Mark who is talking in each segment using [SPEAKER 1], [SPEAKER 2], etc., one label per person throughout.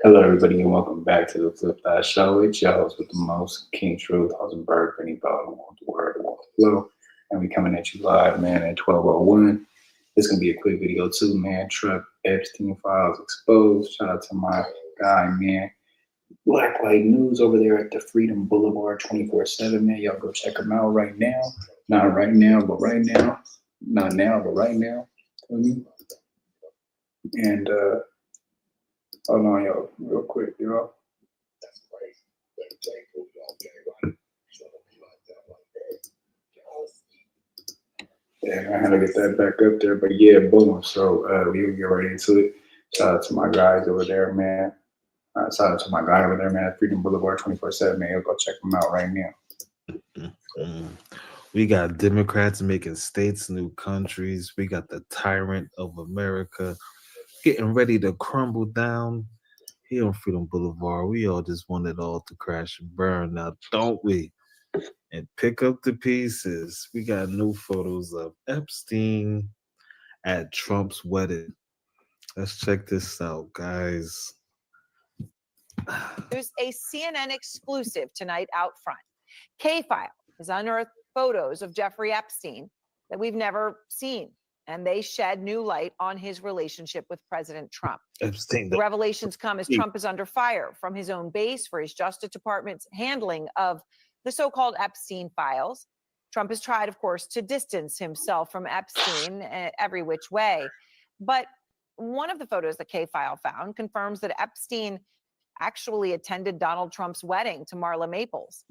[SPEAKER 1] Hello, everybody, and welcome back to the Flip Side Show. It's your host with the most, King Truth, Bird, Benny Ball, want the word, want the flow. And we coming at you live, man, at 12:01. It's going to be a quick video, too, man. Truck Epstein files exposed. Shout out to my guy, man. Black Light News over there at the Freedom Boulevard 24/7, man. Y'all go check them out right now. Not right now, but right now. Not now, but right now. Feel me? And, hold on, y'all, real quick, y'all. Yeah, I had to get that back up there, but yeah, boom. So we'll get right into it. Shout out to my guys over there, man. Shout out to my guy over there, man. Freedom Boulevard 24/7, man. You'll go check them out right now.
[SPEAKER 2] Mm. We got Democrats making states new countries. We got the tyrant of America getting ready to crumble down here on Freedom Boulevard. We all just want it all to crash and burn now, don't we? And pick up the pieces. We got new photos of Epstein at Trump's wedding. Let's check this out, guys.
[SPEAKER 3] There's a CNN exclusive tonight out front. K-File has unearthed photos of Jeffrey Epstein that we've never seen, and they shed new light on his relationship with President Trump.
[SPEAKER 2] Epstein.
[SPEAKER 3] The revelations come as Trump is under fire from his own base for his Justice Department's handling of the so-called Epstein files. Trump has tried, of course, to distance himself from Epstein every which way. But one of the photos that K-File found confirms that Epstein actually attended Donald Trump's wedding to Marla Maples.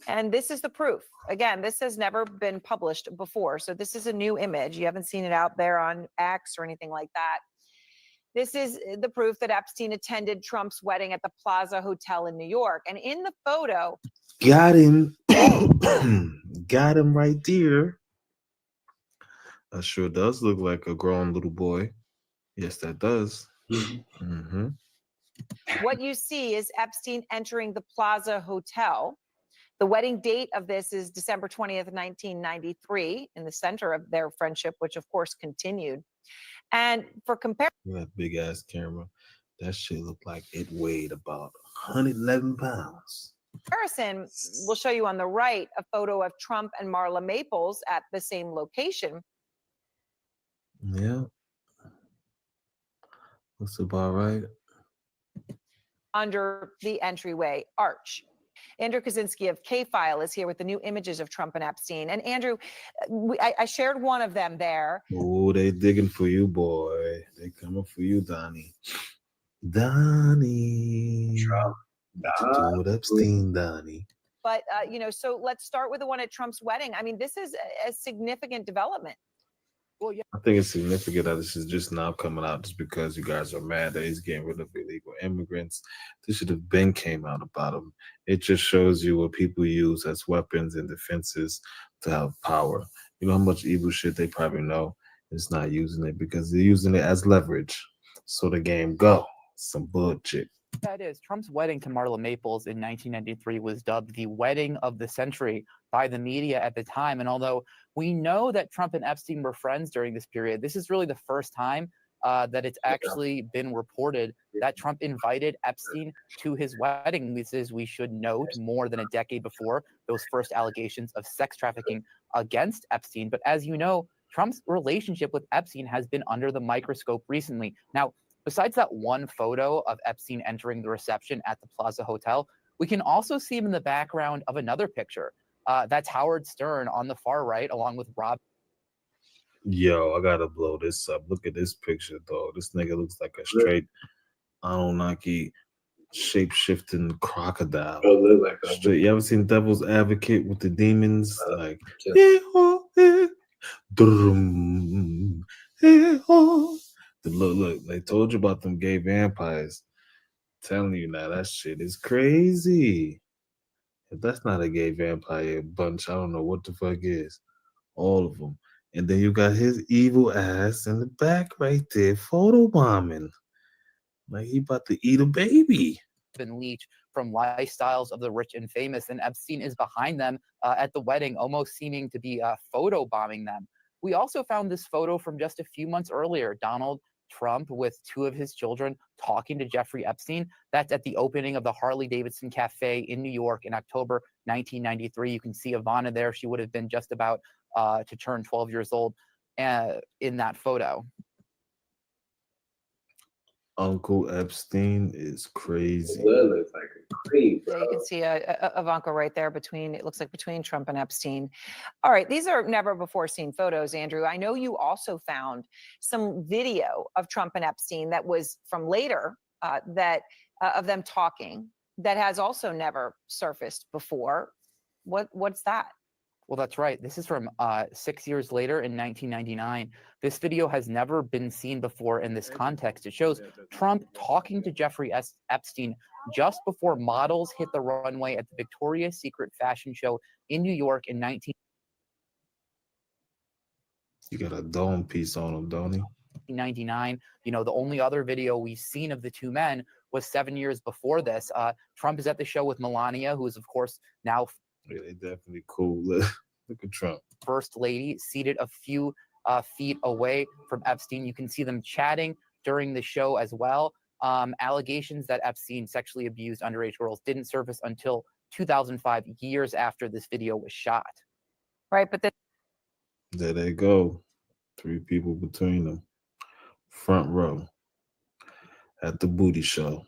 [SPEAKER 3] And this is the proof. Again, this has never been published before. So this is a new image. You haven't seen it out there on X or anything like that. This is the proof that Epstein attended Trump's wedding at the Plaza Hotel in New York. And in the photo,
[SPEAKER 2] got him. Got him right there. That sure does look like a grown little boy. Yes, that does. Mm-hmm.
[SPEAKER 3] What you see is Epstein entering the Plaza Hotel. The wedding date of this is December 20th, 1993, in the center of their friendship, which of course continued. And for comparison,
[SPEAKER 2] That big ass camera, that shit looked like it weighed about 111 pounds.
[SPEAKER 3] We'll show you on the right a photo of Trump and Marla Maples at the same location.
[SPEAKER 2] Yeah. Looks about right.
[SPEAKER 3] Under the entryway arch. Andrew Kaczynski of K-File is here with the new images of Trump and Epstein. And Andrew, I shared one of them there.
[SPEAKER 2] Oh, they digging for you, boy. They coming for you, Donnie. Donnie.
[SPEAKER 1] Trump.
[SPEAKER 2] What Epstein, Donnie.
[SPEAKER 3] But, so let's start with the one at Trump's wedding. I mean, this is a significant development.
[SPEAKER 2] Well, yeah. I think it's significant that this is just now coming out just because you guys are mad that he's getting rid of illegal immigrants. This should have been came out about him. It just shows you what people use as weapons and defenses to have power. You know how much evil shit they probably know. It's not using it because they're using it as leverage. So the game go. Some bullshit.
[SPEAKER 4] That is, Trump's wedding to Marla Maples in 1993 was dubbed the wedding of the century by the media at the time. And although we know that Trump and Epstein were friends during this period, this is really the first time that it's actually been reported that Trump invited Epstein to his wedding. This is, we should note, more than a decade before those first allegations of sex trafficking against Epstein. But as you know, Trump's relationship with Epstein has been under the microscope recently. Now, besides that one photo of Epstein entering the reception at the Plaza Hotel, we can also see him in the background of another picture. That's Howard Stern on the far right, along with Rob.
[SPEAKER 2] Yo, I gotta blow this up. Look at this picture, though. This nigga looks like a straight Anunnaki shape-shifting crocodile. Straight. You ever seen Devil's Advocate with the demons? Like, look, they told you about them gay vampires. I'm telling you now, that shit is crazy. If that's not a gay vampire bunch, I don't know what the fuck is. All of them. And then you got his evil ass in the back right there, photobombing. Like he about to eat a baby.
[SPEAKER 4] And Leach from Lifestyles of the Rich and Famous, and Epstein is behind them at the wedding, almost seeming to be photobombing them. We also found this photo from just a few months earlier. Donald Trump with two of his children talking to Jeffrey Epstein. That's at the opening of the Harley-Davidson Cafe in New York in October 1993. You can see Ivana there. She would have been just about to turn 12 years old in that photo.
[SPEAKER 2] Uncle Epstein is crazy.
[SPEAKER 1] That looks like a creep, bro.
[SPEAKER 3] Yeah, you can see Ivanka right there it looks like between Trump and Epstein. All right, these are never before seen photos, Andrew. I know you also found some video of Trump and Epstein that was from later of them talking that has also never surfaced before. What's that?
[SPEAKER 4] Well, that's right. This is from 6 years later in 1999. This video has never been seen before in this context. It shows Trump talking to Jeffrey Epstein just before models hit the runway at the Victoria's Secret fashion show in New York in 19.
[SPEAKER 2] You got a dome piece on him, don't he?
[SPEAKER 4] 1999. You know, the only other video we've seen of the two men was 7 years before this. Trump is at the show with Melania, who is, of course, now.
[SPEAKER 2] Yeah, they definitely cool. Look at Trump.
[SPEAKER 4] First lady, seated a few feet away from Epstein. You can see them chatting during the show as well. Allegations that Epstein sexually abused underage girls didn't surface until 2005, years after this video was shot.
[SPEAKER 3] Right, but
[SPEAKER 2] There they go. 3 people between them. Front row at the booty show.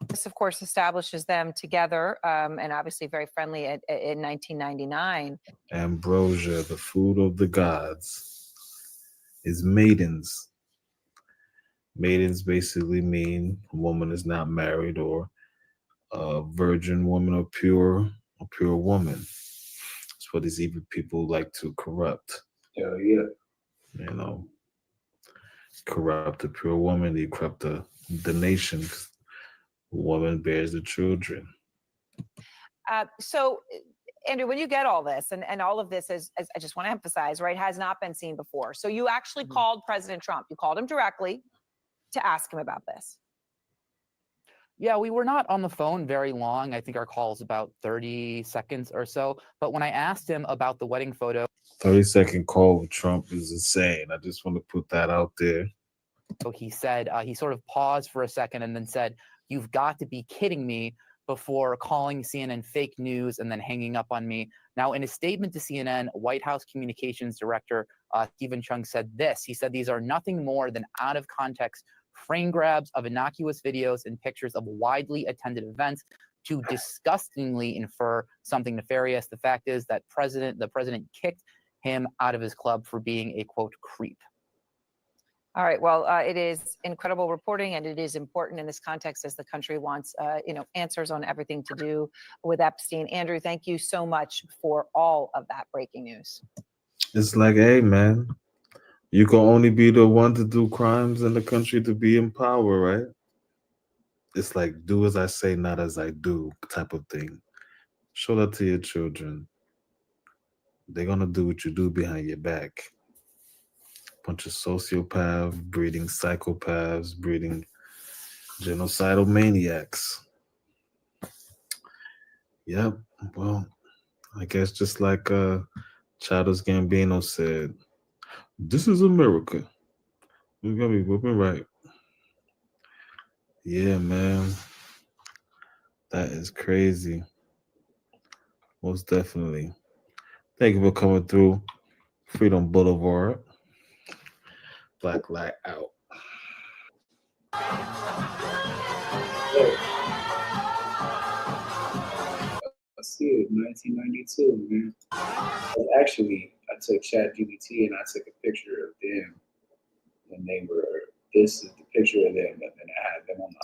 [SPEAKER 3] this, of course, establishes them together, and obviously very friendly in 1999.
[SPEAKER 2] Ambrosia, the food of the gods, is maidens. Maidens basically mean a woman is not married or a virgin woman or pure woman. That's what these evil people like to corrupt.
[SPEAKER 1] Hell yeah.
[SPEAKER 2] You know, corrupt the pure woman, they corrupt the nation. The woman bears the children.
[SPEAKER 3] So, Andrew, when you get all this, and all of this is, as I just want to emphasize, right, has not been seen before. So you actually called President Trump. You called him directly to ask him about this.
[SPEAKER 4] Yeah, we were not on the phone very long. I think our call is about 30 seconds or so. But when I asked him about the wedding photo,
[SPEAKER 2] 30-second call with Trump is insane. I just want to put that out there.
[SPEAKER 4] he said, he sort of paused for a second and then said, "You've got to be kidding me," before calling CNN fake news and then hanging up on me. Now, in a statement to CNN, White House Communications Director Stephen Chung said this. He said, "These are nothing more than out of context frame grabs of innocuous videos and pictures of widely attended events to disgustingly infer something nefarious. The fact is that the president kicked him out of his club for being a, quote, creep."
[SPEAKER 3] All right. Well, it is incredible reporting, and it is important in this context as the country wants, answers on everything to do with Epstein. Andrew, thank you so much for all of that breaking news.
[SPEAKER 2] It's like, hey, man, you can only be the one to do crimes in the country to be in power, right? It's like, do as I say, not as I do type of thing. Show that to your children. They're going to do what you do behind your back. Bunch of sociopaths, breeding psychopaths, breeding genocidal maniacs. Yep. Well, I guess just like Childish Gambino said, this is America. We're going to be whooping right. Yeah, man. That is crazy. Most definitely. Thank you for coming through Freedom Boulevard. Black light out.
[SPEAKER 1] I see it, 1992, man. Actually, I took ChatGPT and I took a picture of them when they were. This is the picture of them, and then I had them on the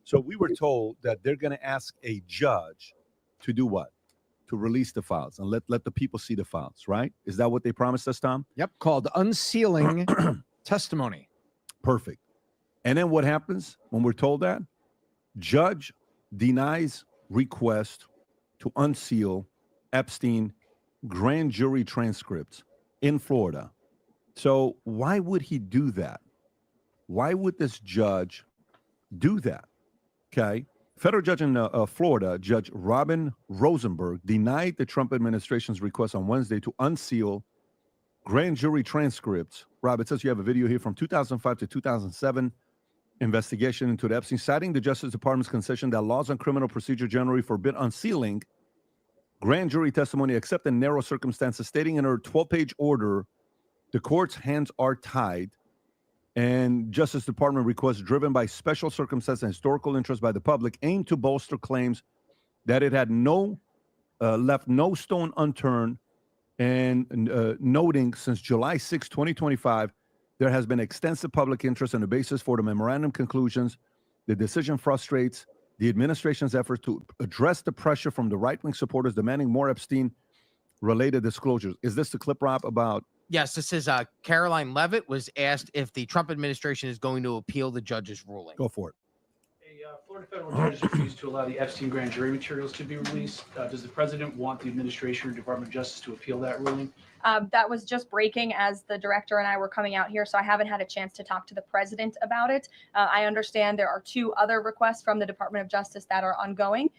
[SPEAKER 5] So we were told that they're going to ask a judge to do what? To release the files and let the people see the files, right? Is that what they promised us, Tom?
[SPEAKER 6] Yep, called unsealing testimony.
[SPEAKER 5] Perfect. And then what happens when we're told that? Judge denies request to unseal Epstein grand jury transcripts in Florida. So why would he do that? Why would this judge do that? Okay. Federal judge in Florida, Judge Robin Rosenberg, denied the Trump administration's request on Wednesday to unseal grand jury transcripts. Rob, it says you have a video here from 2005 to 2007 investigation into the Epstein, citing the Justice Department's concession that laws on criminal procedure generally forbid unsealing grand jury testimony except in narrow circumstances, stating in her 12-page order, the court's hands are tied and Justice Department requests driven by special circumstances and historical interest by the public aim to bolster claims that it had left no stone unturned and noting since July 6, 2025, there has been extensive public interest in the basis for the memorandum conclusions. The decision frustrates the administration's effort to address the pressure from the right-wing supporters demanding more Epstein-related disclosures. Is this the clip, Rob, about?
[SPEAKER 6] Yes, this is Caroline Levitt was asked if the Trump administration is going to appeal the judge's ruling.
[SPEAKER 5] Go for it.
[SPEAKER 7] Florida federal judge has refused to allow the Epstein grand jury materials to be released. Does the president want the administration or Department of Justice to appeal that ruling?
[SPEAKER 8] That was just breaking as the director and I were coming out here, so I haven't had a chance to talk to the president about it. I understand there are 2 other requests from the Department of Justice that are ongoing,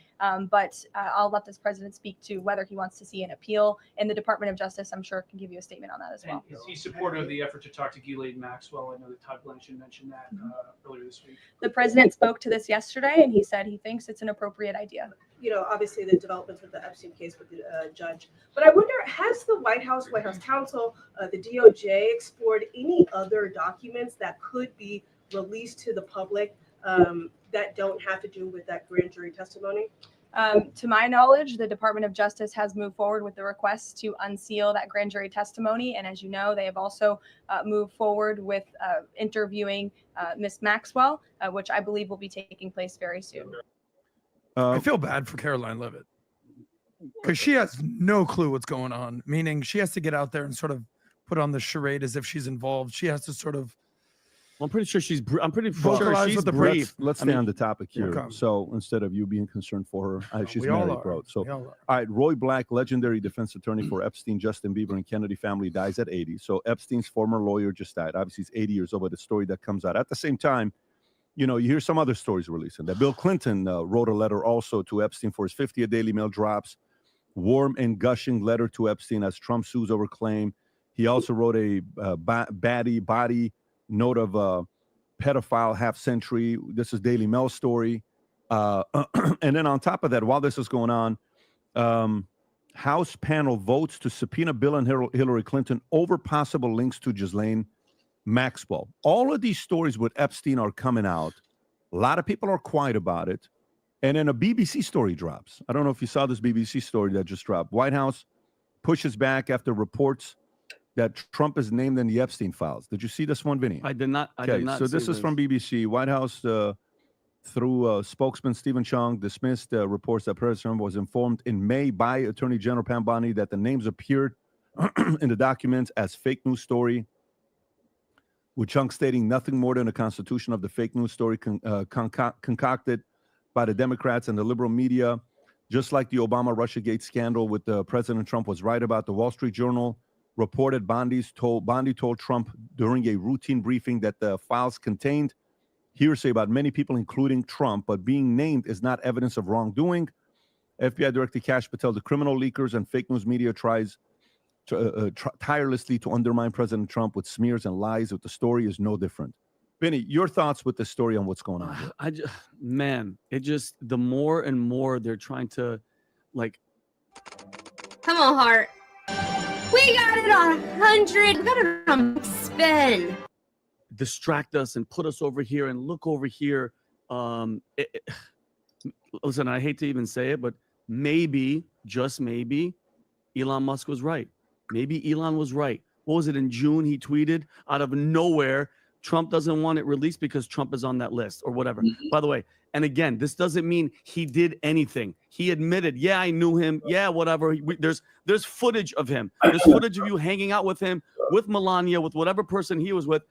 [SPEAKER 8] but I'll let this president speak to whether he wants to see an appeal in the Department of Justice. I'm sure can give you a statement on that as well.
[SPEAKER 7] And is he supportive of the effort to talk to Ghislaine Maxwell? I know that Todd Blanchard mentioned that earlier this week.
[SPEAKER 8] The president spoke to this yesterday, and he said he thinks it's an appropriate idea.
[SPEAKER 9] You know, obviously the developments with the Epstein case with the judge. But I wonder, has the White House counsel, the DOJ explored any other documents that could be released to the public that don't have to do with that grand jury testimony?
[SPEAKER 8] To my knowledge, the Department of Justice has moved forward with the request to unseal that grand jury testimony. And as you know, they have also moved forward with interviewing Ms. Maxwell, which I believe will be taking place very soon.
[SPEAKER 10] I feel bad for Caroline Levitt because she has no clue what's going on, meaning she has to get out there and sort of put on the charade as if she's involved. She has to sort of.
[SPEAKER 2] I'm pretty sure she's
[SPEAKER 10] vocalize
[SPEAKER 2] she's
[SPEAKER 10] with the
[SPEAKER 2] brave.
[SPEAKER 5] Let's stay on the topic here.
[SPEAKER 10] Okay.
[SPEAKER 5] So instead of you being concerned for her, she's
[SPEAKER 10] we all
[SPEAKER 5] married,
[SPEAKER 10] are.
[SPEAKER 5] bro. So,
[SPEAKER 10] We all are.
[SPEAKER 5] all right, Roy Black, legendary defense attorney for Epstein, Justin Bieber, and Kennedy family, dies at 80. So Epstein's former lawyer just died. Obviously, he's 80 years old, but the story that comes out at the same time, you know, you hear some other stories releasing that Bill Clinton wrote a letter also to Epstein for his 50th Daily Mail drops, warm and gushing letter to Epstein as Trump sues over claim. He also wrote a body note of pedophile half century. This is Daily Mail story. And then on top of that, while this is going on, House panel votes to subpoena Bill and Hillary Clinton over possible links to Ghislaine Maxwell. All of these stories with Epstein are coming out. A lot of people are quiet about it. And then a BBC story drops. I don't know if you saw this BBC story that just dropped. White House pushes back after reports that Trump is named in the Epstein files. Did you see this one, Vinny?
[SPEAKER 11] I did not. I did not.
[SPEAKER 5] So this is from BBC. White House, through spokesman Stephen Chung, dismissed reports that President Trump was informed in May by Attorney General Pam Bondi that the names appeared in the documents as fake news story, with Chung stating nothing more than a constitution of the fake news story concocted by the Democrats and the liberal media, just like the Obama Russiagate scandal with President Trump was right about. The Wall Street Journal reported Bondi told Trump during a routine briefing that the files contained hearsay about many people, including Trump, but being named is not evidence of wrongdoing. FBI Director Kash Patel, the criminal leakers and fake news media tries tirelessly to undermine President Trump with smears and lies, but the story is no different. Benny, your thoughts with the story on what's going on here?
[SPEAKER 11] It just the more and more they're trying to, like.
[SPEAKER 12] Come on, Hart. We got it on 100. We got it on spin.
[SPEAKER 11] Distract us and put us over here and look over here. Listen, I hate to even say it, but maybe, just maybe, Elon Musk was right. Maybe Elon was right. What was it in June? He tweeted out of nowhere, Trump doesn't want it released because Trump is on that list or whatever. By the way, and again, this doesn't mean he did anything. He admitted, yeah, I knew him. Yeah, whatever. There's footage of him. There's footage of you hanging out with him, with Melania, with whatever person he was with.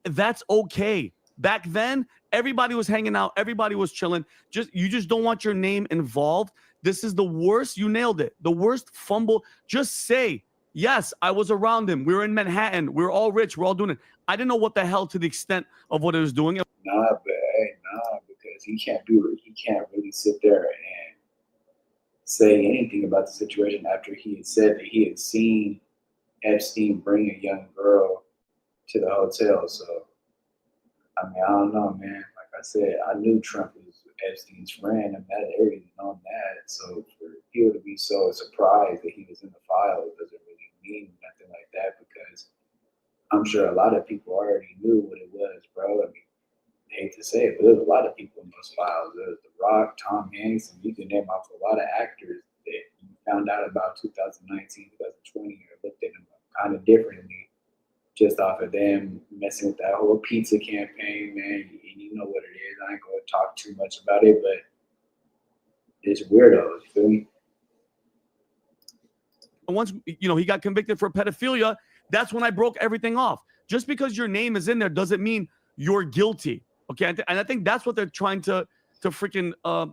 [SPEAKER 11] That's okay. Back then, everybody was hanging out. Everybody was chilling. You just don't want your name involved. This is the worst. You nailed it. The worst fumble. Just say, yes, I was around him. We were in Manhattan. We were all rich. We're all doing it. I didn't know what the hell to the extent of what it was doing.
[SPEAKER 1] Nah, because he can't do it. He can't really sit there and say anything about the situation after he had said that he had seen Epstein bring a young girl to the hotel. So, I mean, I don't know, man. Like I said, I knew Trump was Epstein's friend. I mean, I already known that. So for people to be so surprised that he was in the file, it doesn't really mean nothing like that, because I'm sure a lot of people already knew what it was, bro. I mean, I hate to say it, but there's a lot of people in those files. There's The Rock, Tom Hanks, and you can name off a lot of actors that you found out about 2019, 2020, or looked at them kind of differently just off of them messing with that whole pizza campaign, man. And you know what it is. I ain't going to talk too much about it, but it's weirdos, you feel me?
[SPEAKER 11] Once, he got convicted for pedophilia, that's when I broke everything off. Just because your name is in there doesn't mean you're guilty. Okay. And I think that's what they're trying to freaking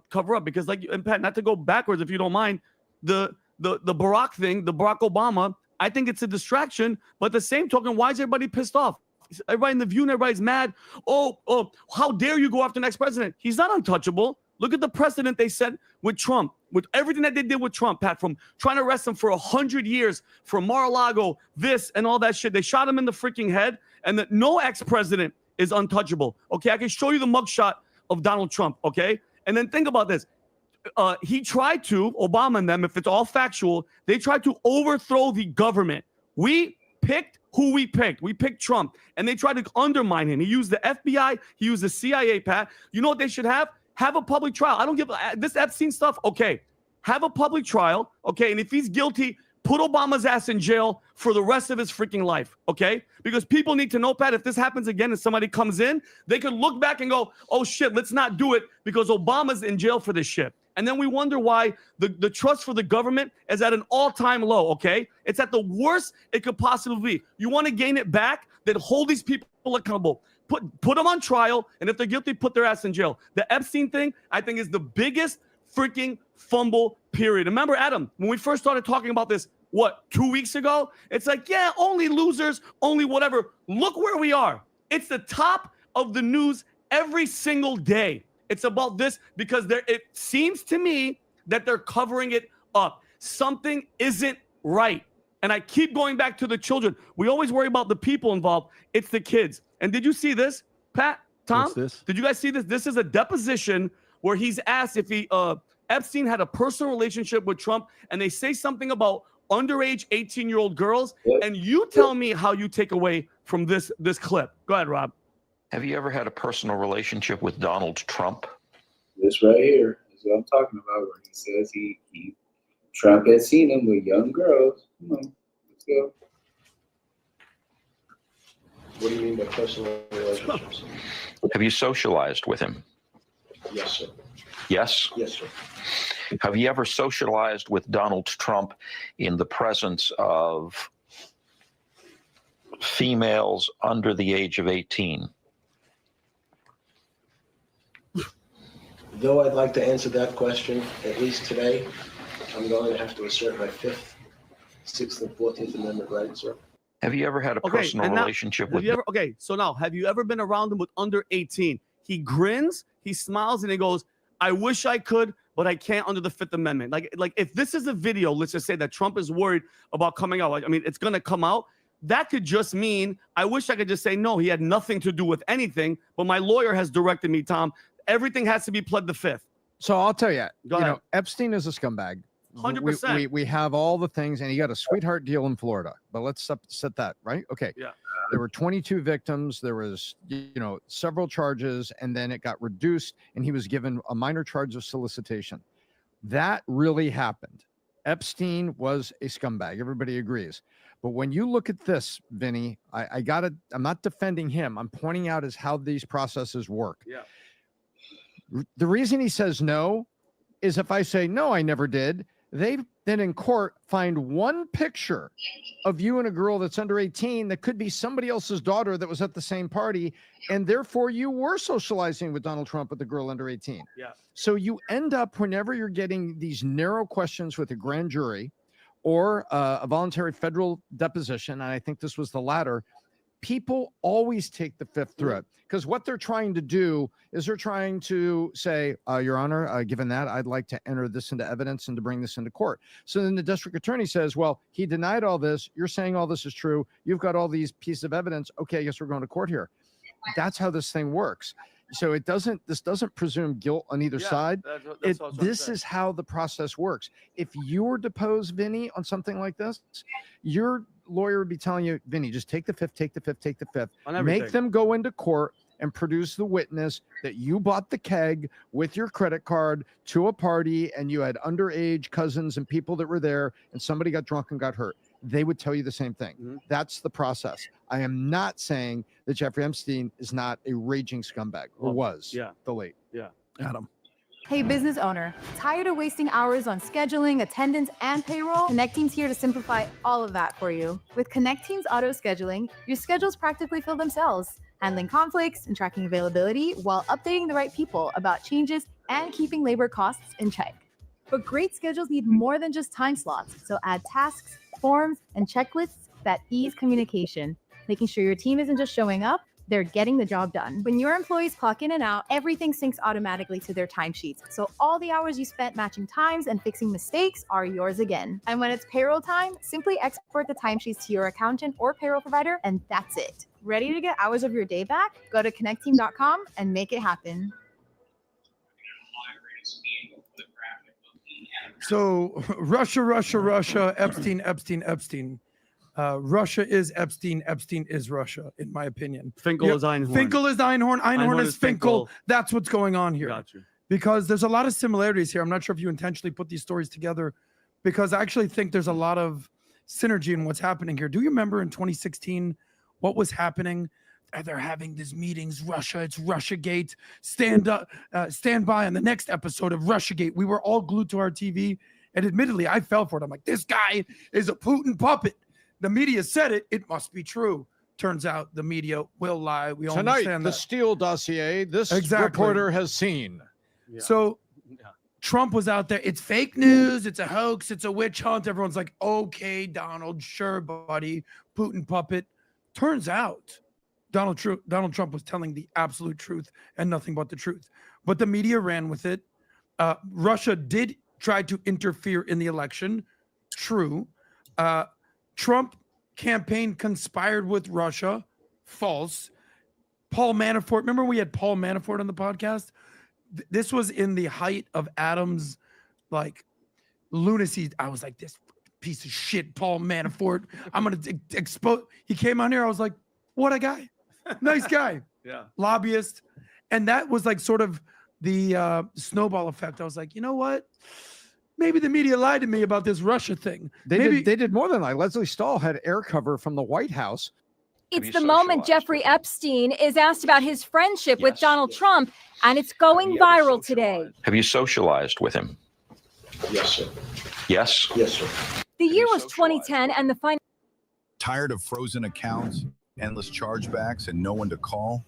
[SPEAKER 11] cover up, because and Pat, not to go backwards, if you don't mind, the Barack thing, the Barack Obama, I think it's a distraction, but the same token, why is everybody pissed off? Everybody in the View and everybody's mad. Oh, how dare you go after the next president? He's not untouchable. Look at the precedent they set with Trump, with everything that they did with Trump, Pat, from trying to arrest him for 100 years for Mar-a-Lago, this and all that shit. They shot him in the freaking head, and that no ex-president is untouchable. Okay, I can show you the mugshot of Donald Trump, okay? And then think about this. He tried to, Obama and them, if it's all factual, they tried to overthrow the government. We picked who we picked. We picked Trump, and they tried to undermine him. He used the FBI. He used the CIA, Pat. You know what they should have? Have a public trial. I don't give this Epstein stuff. Okay, have a public trial. Okay, and if he's guilty, put Obama's ass in jail for the rest of his freaking life. Okay, because people need to know, Pat, if this happens again and somebody comes in, they could look back and go, oh shit, let's not do it because Obama's in jail for this shit. And then we wonder why the trust for the government is at an all-time low, okay? It's at the worst it could possibly be. You want to gain it back? Then hold these people accountable. Put them on trial, and if they're guilty, put their ass in jail. The Epstein thing, I think, is the biggest freaking fumble, period. Remember, Adam, when we first started talking about this, 2 weeks ago? It's like, yeah, only losers, only whatever. Look where we are. It's the top of the news every single day. It's about this because it seems to me that they're covering it up. Something isn't right. And I keep going back to the children. We always worry about the people involved. It's the kids. And did you see this, Pat, Tom?
[SPEAKER 5] What's this?
[SPEAKER 11] Did you guys see this? This is a deposition where he's asked if Epstein had a personal relationship with Trump, and they say something about underage 18-year-old girls. Yep. And you tell me how you take away from this clip. Go ahead, Rob.
[SPEAKER 13] Have you ever had a personal relationship with Donald Trump?
[SPEAKER 1] This right here is what I'm talking about, where he says Trump had seen him with young girls. Come on, let's go.
[SPEAKER 14] What do you mean by personal relationships?
[SPEAKER 13] Have you socialized with him?
[SPEAKER 14] Yes, sir.
[SPEAKER 13] Yes?
[SPEAKER 14] Yes, sir.
[SPEAKER 13] Have you ever socialized with Donald Trump in the presence of females under the age of 18?
[SPEAKER 14] Though I'd like to answer that question, at least today, I'm going to have to assert my 5th, 6th, and 14th Amendment rights, sir.
[SPEAKER 13] Have you ever had a personal relationship with him?
[SPEAKER 11] Okay, so now, have you ever been around him with under 18? He grins, he smiles, and he goes, I wish I could, but I can't under the 5th Amendment. Like if this is a video, let's just say that Trump is worried about coming out. I mean, it's going to come out. that could just mean, I wish I could just say, no, he had nothing to do with anything, but my lawyer has directed me, Tom, everything has to be pled the fifth.
[SPEAKER 15] So I'll tell you,
[SPEAKER 11] Go ahead.
[SPEAKER 15] Epstein is a scumbag.
[SPEAKER 11] 100%.
[SPEAKER 15] We have all the things, and he got a sweetheart deal in Florida. But let's set that right. Okay.
[SPEAKER 11] Yeah.
[SPEAKER 15] There were 22 victims. There was, several charges, and then it got reduced, and he was given a minor charge of solicitation. That really happened. Epstein was a scumbag. Everybody agrees. But when you look at this, Vinny, I'm not defending him. I'm pointing out is how these processes work.
[SPEAKER 11] Yeah.
[SPEAKER 15] The reason he says no is if I say, no, I never did, they then in court find one picture of you and a girl that's under 18 that could be somebody else's daughter that was at the same party, and therefore you were socializing with Donald Trump with the girl under 18.
[SPEAKER 11] Yeah.
[SPEAKER 15] So you end up, whenever you're getting these narrow questions with a grand jury or a voluntary federal deposition, and I think this was the latter, people always take the fifth through it, because what they're trying to do is they're trying to say, Your Honor, given that, I'd like to enter this into evidence and to bring this into court. So then the district attorney says, well, he denied all this. You're saying all this is true. You've got all these pieces of evidence. Okay, I guess we're going to court here. That's how this thing works. So this doesn't presume guilt on either side. This is how the process works. If you were deposed, Vinny, on something like this, your lawyer would be telling you, Vinny, just take the fifth, take the fifth, take the fifth. Make them go into court and produce the witness that you bought the keg with your credit card to a party and you had underage cousins and people that were there and somebody got drunk and got hurt. They would tell you the same thing. That's the process. I am not saying that Jeffrey Epstein is not a raging scumbag, or was.
[SPEAKER 11] Yeah.
[SPEAKER 15] The late.
[SPEAKER 11] Yeah.
[SPEAKER 15] Adam.
[SPEAKER 16] Hey, business owner, tired of wasting hours on scheduling, attendance, and payroll? Connecting's here to simplify all of that for you. With Connecting's auto scheduling, your schedules practically fill themselves, handling conflicts and tracking availability while updating the right people about changes and keeping labor costs in check. But great schedules need more than just time slots, so add tasks, forms, and checklists that ease communication, making sure your team isn't just showing up, they're getting the job done. When your employees clock in and out, everything syncs automatically to their timesheets. So all the hours you spent matching times and fixing mistakes are yours again. And when it's payroll time, simply export the timesheets to your accountant or payroll provider, and that's it. Ready to get hours of your day back? Go to connectteam.com and make it happen.
[SPEAKER 10] So Russia, Epstein. Russia is Epstein. Epstein is Russia, in my opinion.
[SPEAKER 11] Finkel is Einhorn.
[SPEAKER 10] Finkel is Einhorn. Einhorn is Finkel. That's what's going on here.
[SPEAKER 11] Got you.
[SPEAKER 10] Because there's a lot of similarities here. I'm not sure if you intentionally put these stories together, because I actually think there's a lot of synergy in what's happening here. Do you remember in 2016 what was happening? They're having these meetings. Russia, it's Russiagate. Stand by on the next episode of Russiagate. We were all glued to our TV, and admittedly, I fell for it. I'm like, this guy is a Putin puppet. The media said it. It must be true. Turns out the media will lie. We all
[SPEAKER 15] Tonight,
[SPEAKER 10] understand
[SPEAKER 15] the
[SPEAKER 10] that.
[SPEAKER 15] Steele dossier, this
[SPEAKER 10] Exactly.
[SPEAKER 15] reporter has seen.
[SPEAKER 11] Yeah.
[SPEAKER 10] So Trump was out there. It's fake news. It's a hoax. It's a witch hunt. Everyone's like, okay, Donald, sure, buddy, Putin puppet. Turns out Donald Trump was telling the absolute truth and nothing but the truth. But the media ran with it. Russia did try to interfere in the election. True. Trump campaign conspired with Russia. False. Paul Manafort. Remember we had Paul Manafort on the podcast? This was in the height of Adam's lunacy. I was like, this piece of shit, Paul Manafort. I'm going to expose. He came on here. I was like, what a guy. Nice guy.
[SPEAKER 11] Yeah.
[SPEAKER 10] Lobbyist. And that was like sort of the snowball effect. I was like, you know what? Maybe the media lied to me about this Russia thing.
[SPEAKER 15] They did more than that. Leslie Stahl had air cover from the White House.
[SPEAKER 17] It's the moment Jeffrey Epstein is asked about his friendship with Donald Trump, and it's going viral today.
[SPEAKER 13] Have you socialized with him?
[SPEAKER 14] Yes, sir.
[SPEAKER 13] Yes?
[SPEAKER 14] Yes, sir.
[SPEAKER 17] The year was 2010, and the
[SPEAKER 18] Tired of frozen accounts, endless chargebacks, and no one to call?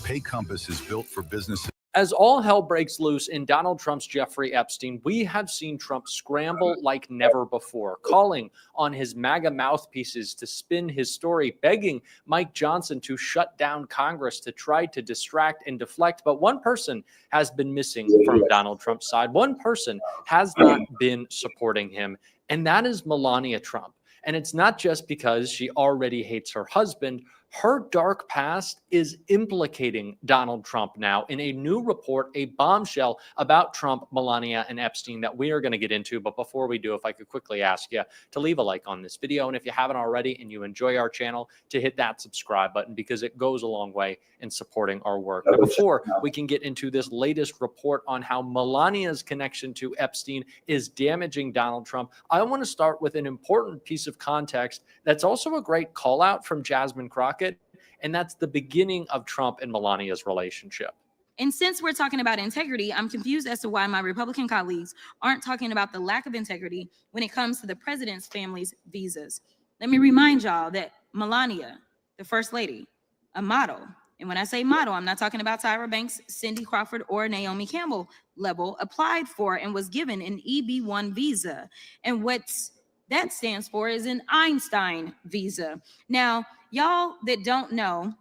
[SPEAKER 18] Pay Compass is built for businesses.
[SPEAKER 19] As all hell breaks loose in Donald Trump's Jeffrey Epstein, we have seen Trump scramble like never before, calling on his MAGA mouthpieces to spin his story, begging Mike Johnson to shut down Congress to try to distract and deflect. But one person has been missing from Donald Trump's side. One person has not been supporting him, and that is Melania Trump. And it's not just because she already hates her husband. Her dark past is implicating Donald Trump now in a new report, a bombshell about Trump, Melania, and Epstein that we are going to get into. But before we do, if I could quickly ask you to leave a like on this video. And if you haven't already and you enjoy our channel, to hit that subscribe button, because it goes a long way in supporting our work. Now, before we can get into this latest report on how Melania's connection to Epstein is damaging Donald Trump, I want to start with an important piece of context that's also a great call out from Jasmine Crockett, and that's the beginning of Trump and Melania's relationship.
[SPEAKER 20] And since we're talking about integrity, I'm confused as to why my Republican colleagues aren't talking about the lack of integrity when it comes to the president's family's visas. Let me remind y'all that Melania, the first lady, a model, and when I say model, I'm not talking about Tyra Banks, Cindy Crawford, or Naomi Campbell level, applied for and was given an EB-1 visa. And what's that stands for is an Einstein visa. Now, y'all that don't know,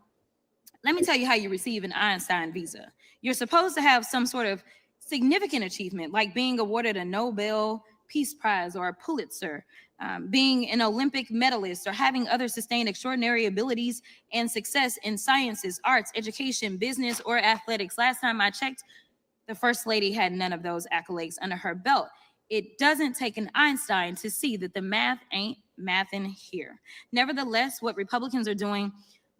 [SPEAKER 20] let me tell you how you receive an Einstein visa. You're supposed to have some sort of significant achievement, like being awarded a Nobel Peace Prize or a Pulitzer, being an Olympic medalist, or having other sustained extraordinary abilities and success in sciences, arts, education, business, or athletics. Last time I checked, the First Lady had none of those accolades under her belt. It doesn't take an Einstein to see that the math ain't mathin' here. Nevertheless, what Republicans are doing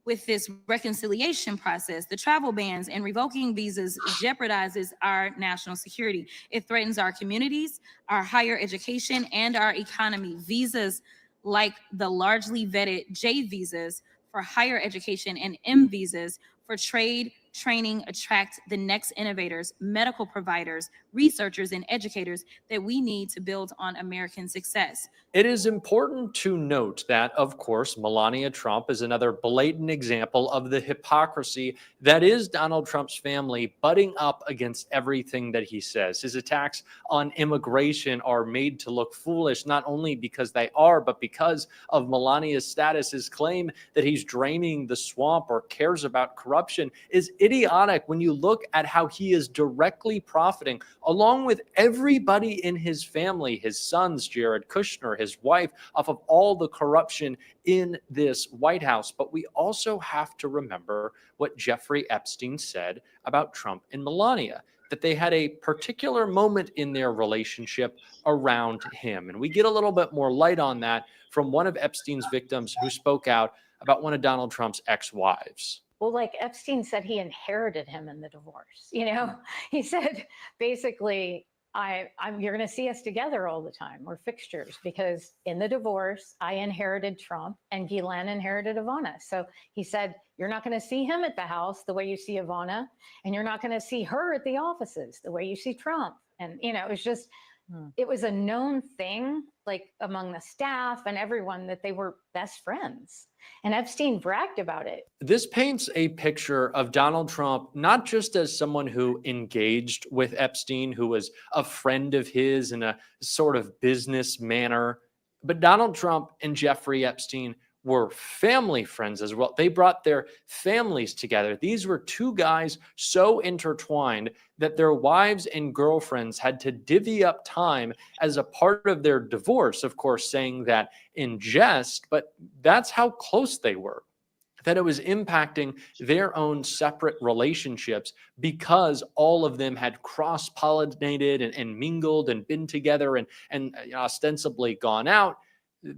[SPEAKER 20] with this reconciliation process, the travel bans and revoking visas, jeopardizes our national security. It threatens our communities, our higher education, and our economy. Visas like the largely vetted J visas for higher education and M visas for trade, training, attract the next innovators, medical providers, researchers, and educators that we need to build on American success.
[SPEAKER 19] It is important to note that, of course, Melania Trump is another blatant example of the hypocrisy that is Donald Trump's family butting up against everything that he says. His attacks on immigration are made to look foolish, not only because they are, but because of Melania's status. His claim that he's draining the swamp or cares about corruption is idiotic when you look at how he is directly profiting, along with everybody in his family, his sons, Jared Kushner, his wife, off of all the corruption in this White House. But we also have to remember what Jeffrey Epstein said about Trump and Melania, that they had a particular moment in their relationship around him. And we get a little bit more light on that from one of Epstein's victims who spoke out about one of Donald Trump's ex-wives.
[SPEAKER 21] Well, like Epstein said, he inherited him in the divorce. You know, he said, basically, you're going to see us together all the time. We're fixtures, because in the divorce, I inherited Trump and Ghislaine inherited Ivana. So he said, you're not going to see him at the house the way you see Ivana, and you're not going to see her at the offices the way you see Trump. And, you know, it was just, it was a known thing, like among the staff and everyone, that they were best friends. And Epstein bragged about it.
[SPEAKER 19] This paints a picture of Donald Trump, not just as someone who engaged with Epstein, who was a friend of his in a sort of business manner, but Donald Trump and Jeffrey Epstein were family friends as well. They brought their families together. These were two guys so intertwined that their wives and girlfriends had to divvy up time as a part of their divorce, of course, saying that in jest, but that's how close they were, that it was impacting their own separate relationships because all of them had cross-pollinated and mingled and been together and ostensibly gone out.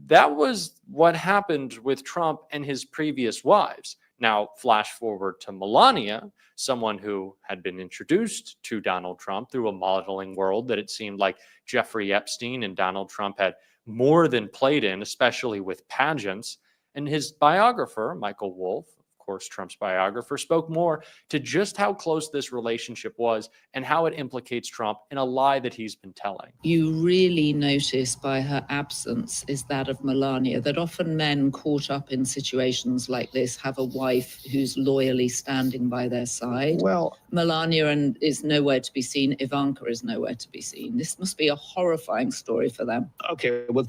[SPEAKER 19] That was what happened with Trump and his previous wives. Now, flash forward to Melania, someone who had been introduced to Donald Trump through a modeling world that it seemed like Jeffrey Epstein and Donald Trump had more than played in, especially with pageants. And his biographer, Michael Wolff, of course, Trump's biographer, spoke more to just how close this relationship was and how it implicates Trump in a lie that he's been telling.
[SPEAKER 22] You really notice by her absence is that of Melania, that often men caught up in situations like this have a wife who's loyally standing by their side.
[SPEAKER 23] Well,
[SPEAKER 22] Melania is nowhere to be seen. Ivanka is nowhere to be seen. This must be a horrifying story for them.
[SPEAKER 23] okay, well,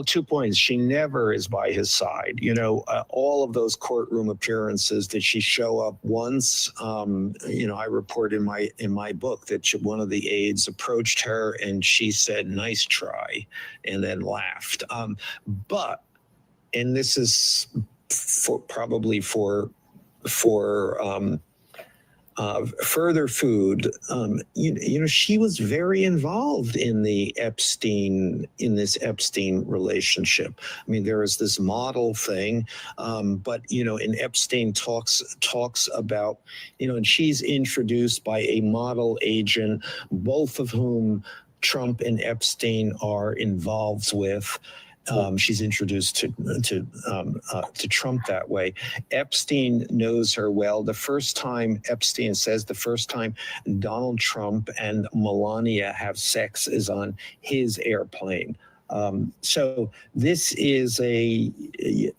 [SPEAKER 23] 2 points. She never is by his side. You know, all of those courtroom appearances, did she show up once? You know, I report in my book that one of the aides approached her and she said, "Nice try," and then laughed. But and this is probably for further food. She was very involved in this Epstein relationship. I mean, there is this model thing, but and Epstein talks about, and she's introduced by a model agent, both of whom Trump and Epstein are involved with. She's introduced to Trump that way. Epstein knows her well. Epstein says the first time Donald Trump and Melania have sex is on his airplane. So this is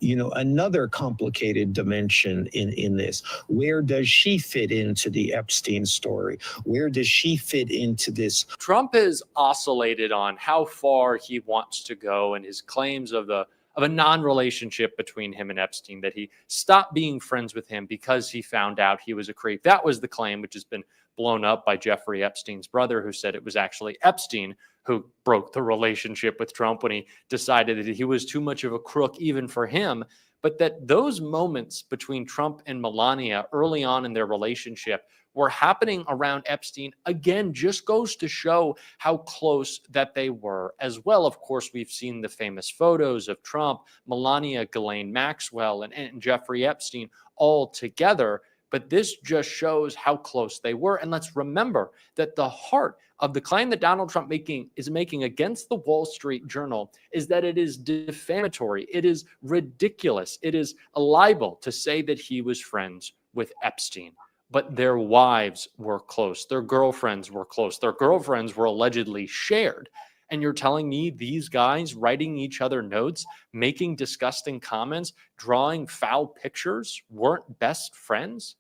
[SPEAKER 23] another complicated dimension in this. Where does she fit into the Epstein story? Where does she fit into this?
[SPEAKER 19] Trump has oscillated on how far he wants to go and his claims of a non-relationship between him and Epstein, that he stopped being friends with him because he found out he was a creep. That was the claim, which has been blown up by Jeffrey Epstein's brother, who said it was actually Epstein who broke the relationship with Trump when he decided that he was too much of a crook even for him. But that those moments between Trump and Melania early on in their relationship were happening around Epstein, again, just goes to show how close that they were. As well, of course, we've seen the famous photos of Trump, Melania, Ghislaine Maxwell, and Jeffrey Epstein all together. But this just shows how close they were. And let's remember that the heart of the claim that Donald Trump is making against the Wall Street Journal is that it is defamatory. It is ridiculous. It is a libel to say that he was friends with Epstein. But their wives were close. Their girlfriends were close. Their girlfriends were allegedly shared. And you're telling me these guys writing each other notes, making disgusting comments, drawing foul pictures weren't best friends?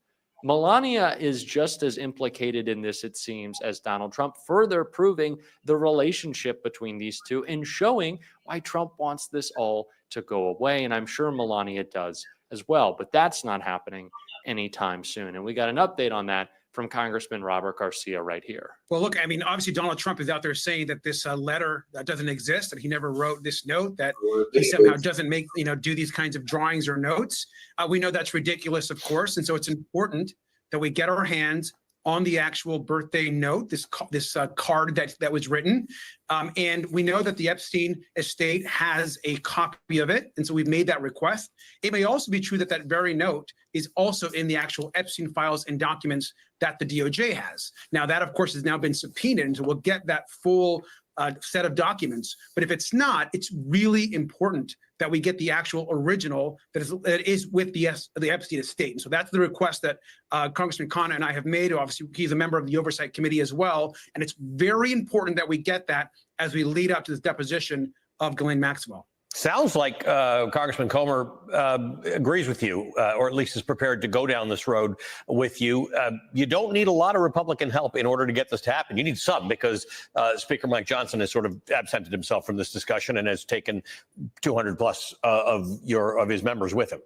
[SPEAKER 19] Melania is just as implicated in this, it seems, as Donald Trump, further proving the relationship between these two and showing why Trump wants this all to go away. And I'm sure Melania does as well, but that's not happening anytime soon. And we got an update on that from Congressman Robert Garcia right here.
[SPEAKER 3] Well, look, I mean, obviously Donald Trump is out there saying that this letter that doesn't exist, that he never wrote this note, that he somehow doesn't make, do these kinds of drawings or notes. We know that's ridiculous, of course. And so it's important that we get our hands on the actual birthday note, this card that was written. And we know that the Epstein estate has a copy of it. And so we've made that request. It may also be true that that very note is also in the actual Epstein files and documents that the DOJ has. Now, that, of course, has now been subpoenaed, and so we'll get that full set of documents. But if it's not, it's really important that we get the actual original that is with the Epstein estate. And so that's the request that Congressman Khanna and I have made. Obviously, he's a member of the Oversight Committee as well. And it's very important that we get that as we lead up to this deposition of Ghislaine Maxwell.
[SPEAKER 4] Sounds like Congressman Comer agrees with you, or at least is prepared to go down this road with you. You don't need a lot of Republican help in order to get this to happen. You need some, because Speaker Mike Johnson has sort of absented himself from this discussion and has taken 200 plus of his members with him.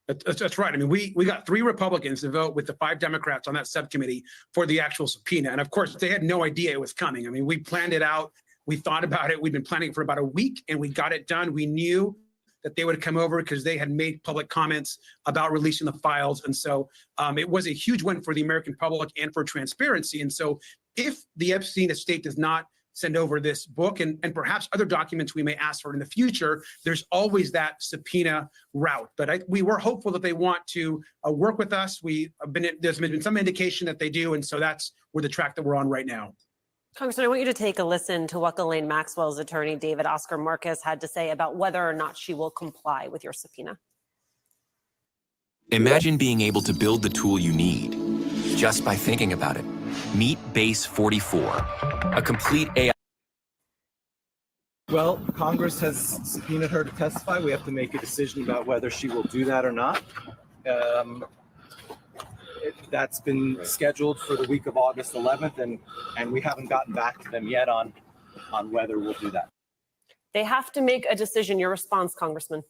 [SPEAKER 3] That's right. I mean, we got 3 Republicans to vote with the 5 Democrats on that subcommittee for the actual subpoena. And of course, they had no idea it was coming. I mean, we planned it out. We thought about it. We've been planning for about a week, and we got it done. We knew that they would come over because they had made public comments about releasing the files. And so it was a huge win for the American public and for transparency. And so if the Epstein estate does not send over this book and perhaps other documents we may ask for in the future, there's always that subpoena route. But we were hopeful that they want to work with us. There's been some indication that they do. And so that's where the track that we're on right now.
[SPEAKER 6] Congressman, I want you to take a listen to what Ghislaine Maxwell's attorney, David Oscar Marcus, had to say about whether or not she will comply with your subpoena.
[SPEAKER 24] Imagine being able to build the tool you need just by thinking about it. Meet Base 44, a complete AI.
[SPEAKER 25] Well, Congress has subpoenaed her to testify. We have to make a decision about whether she will do that or not. That's been scheduled for the week of August 11th, and we haven't gotten back to them yet on whether we'll do that.
[SPEAKER 6] They have to make a decision. Your response, Congressman?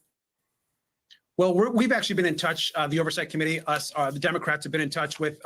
[SPEAKER 3] Well, we've actually been in touch. The Oversight Committee, the Democrats have been in touch with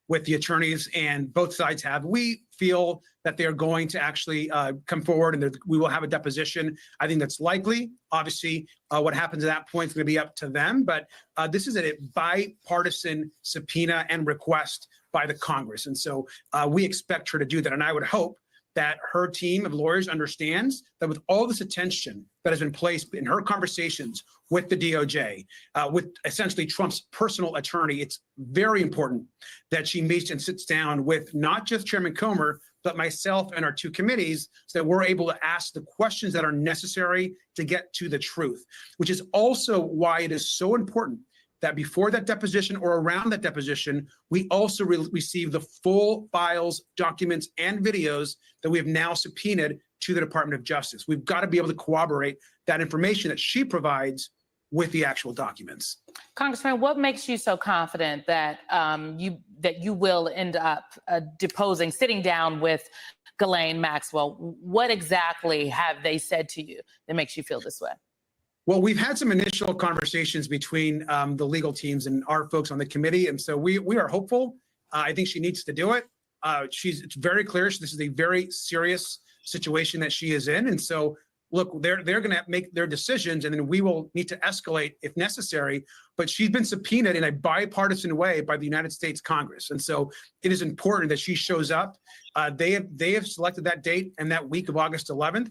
[SPEAKER 3] with the attorneys, and both sides have. We feel that they are going to actually come forward, and we will have a deposition. I think that's likely. Obviously, what happens at that point is going to be up to them, but this is a bipartisan subpoena and request by the Congress. And so we expect her to do that. And I would hope that her team of lawyers understands that with all this attention that has been placed in her conversations with the DOJ, with essentially Trump's personal attorney, it's very important that she meets and sits down with not just Chairman Comer, but myself and our two committees, so that we're able to ask the questions that are necessary to get to the truth, which is also why it is so important that before that deposition or around that deposition, we also receive the full files, documents, and videos that we have now subpoenaed to the Department of Justice. We've got to be able to corroborate that information that she provides with the actual documents.
[SPEAKER 2] Congressman, what makes you so confident that you will end up deposing, sitting down with Ghislaine Maxwell? What exactly have they said to you that makes you feel this way?
[SPEAKER 3] Well, we've had some initial conversations between the legal teams and our folks on the committee, and so we are hopeful. I think she needs to do it. It's very clear this is a very serious situation that she is in, and so look, they're going to make their decisions, and then we will need to escalate if necessary. But she's been subpoenaed in a bipartisan way by the United States Congress, and so it is important that she shows up. They have selected that date and that week of August 11th.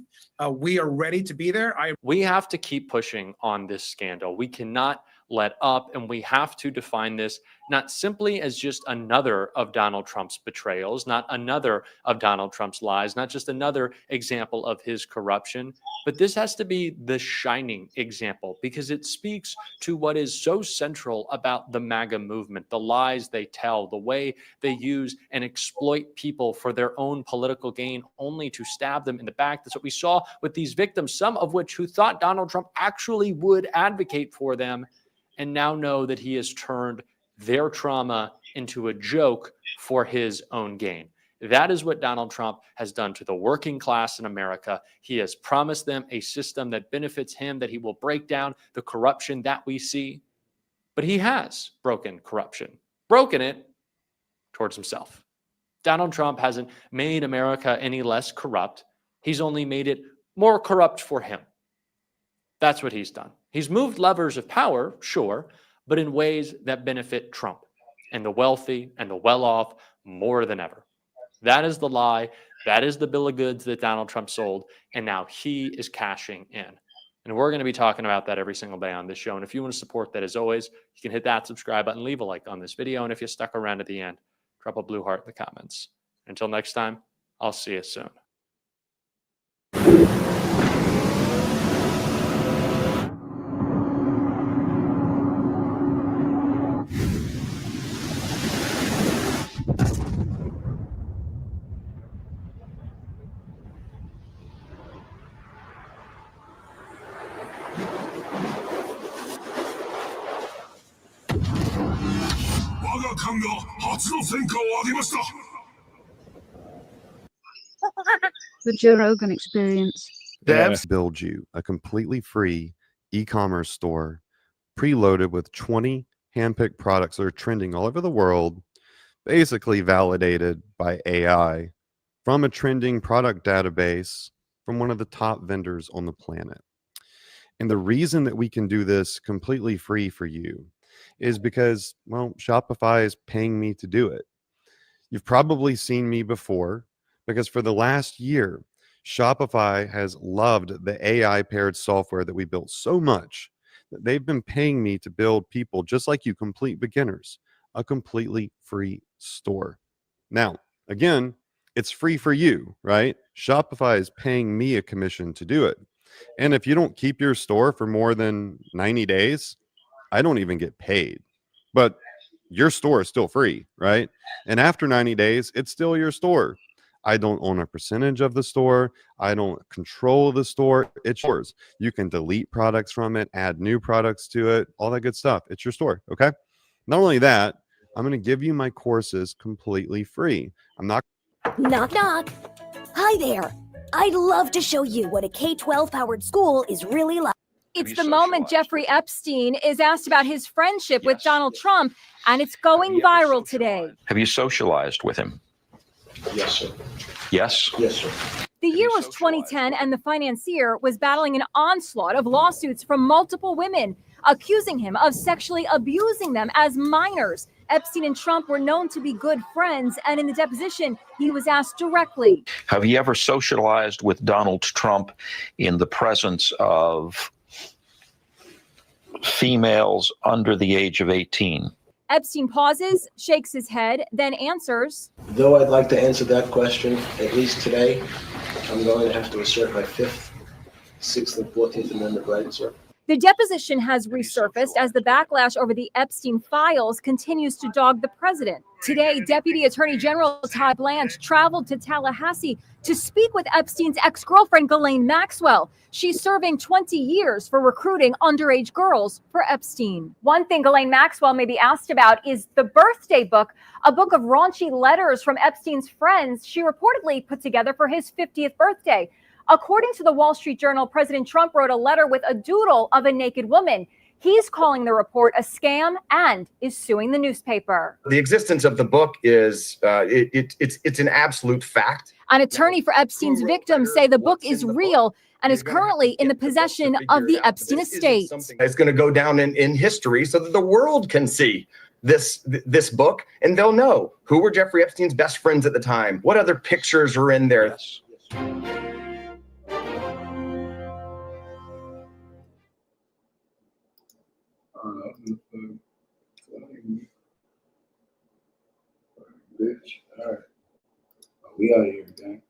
[SPEAKER 3] We are ready to be there.
[SPEAKER 19] We have to keep pushing on this scandal. We cannot let up, and we have to define this not simply as just another of Donald Trump's betrayals, not another of Donald Trump's lies, not just another example of his corruption, but this has to be the shining example, because it speaks to what is so central about the MAGA movement, the lies they tell, the way they use and exploit people for their own political gain, only to stab them in the back. That's what we saw with these victims, some of which who thought Donald Trump actually would advocate for them, and now know that he has turned their trauma into a joke for his own gain. That is what Donald Trump has done to the working class in America. He has promised them a system that benefits him, that he will break down the corruption that we see. But he has broken corruption, broken it towards himself. Donald Trump hasn't made America any less corrupt. He's only made it more corrupt for him. That's what he's done. He's moved levers of power, sure, but in ways that benefit Trump and the wealthy and the well-off more than ever. That is the lie. That is the bill of goods that Donald Trump sold, and now he is cashing in. And we're going to be talking about that every single day on this show. And if you want to support that, as always, you can hit that subscribe button, leave a like on this video, and if you stuck around at the end, drop a blue heart in the comments. Until next time, I'll see you soon.
[SPEAKER 7] The Joe Rogan Experience.
[SPEAKER 8] Devs build you a completely free e-commerce store preloaded with 20 handpicked products that are trending all over the world, basically validated by AI from a trending product database from one of the top vendors on the planet. And the reason that we can do this completely free for you is because, well, Shopify is paying me to do it. You've probably seen me before, because for the last year, Shopify has loved the AI-paired software that we built so much that they've been paying me to build people just like you, complete beginners, a completely free store. Now, again, it's free for you, right? Shopify is paying me a commission to do it. And if you don't keep your store for more than 90 days, I don't even get paid. But your store is still free, right? And after 90 days, it's still your store. I don't own a percentage of the store. I don't control the store. It's yours. You can delete products from it, add new products to it, all that good stuff. It's your store, okay? Not only that, I'm going to give you my courses completely free. I'm not...
[SPEAKER 9] Knock, knock. Hi there. I'd love to show you what a K-12 powered school is really like.
[SPEAKER 17] It's the moment Jeffrey Epstein is asked about his friendship with Donald Trump, and it's going viral today.
[SPEAKER 13] Have you socialized with him?
[SPEAKER 14] Yes, sir.
[SPEAKER 13] Yes?
[SPEAKER 14] Yes, sir.
[SPEAKER 17] The year was 2010, and the financier was battling an onslaught of lawsuits from multiple women, accusing him of sexually abusing them as minors. Epstein and Trump were known to be good friends, and in the deposition, he was asked directly.
[SPEAKER 13] Have you ever socialized with Donald Trump in the presence of females under the age of 18?
[SPEAKER 17] Epstein pauses, shakes his head, then answers.
[SPEAKER 14] Though I'd like to answer that question, at least today, I'm going to have to assert my 5th, 6th, and 14th Amendment rights, sir.
[SPEAKER 17] The deposition has resurfaced as the backlash over the Epstein files continues to dog the president. Today, Deputy Attorney General Todd Blanche traveled to Tallahassee to speak with Epstein's ex-girlfriend, Ghislaine Maxwell. She's serving 20 years for recruiting underage girls for Epstein. One thing Ghislaine Maxwell may be asked about is the birthday book, a book of raunchy letters from Epstein's friends she reportedly put together for his 50th birthday. According to the Wall Street Journal, President Trump wrote a letter with a doodle of a naked woman. He's calling the report a scam and is suing the newspaper.
[SPEAKER 1] The existence of the book is it's an absolute fact.
[SPEAKER 17] An attorney for Epstein's victims say the book is real and is currently in the possession of the Epstein estate.
[SPEAKER 1] It's going to go down in history so that the world can see this book and they'll know who were Jeffrey Epstein's best friends at the time. What other pictures are in there?
[SPEAKER 5] All right. We out of here, gang.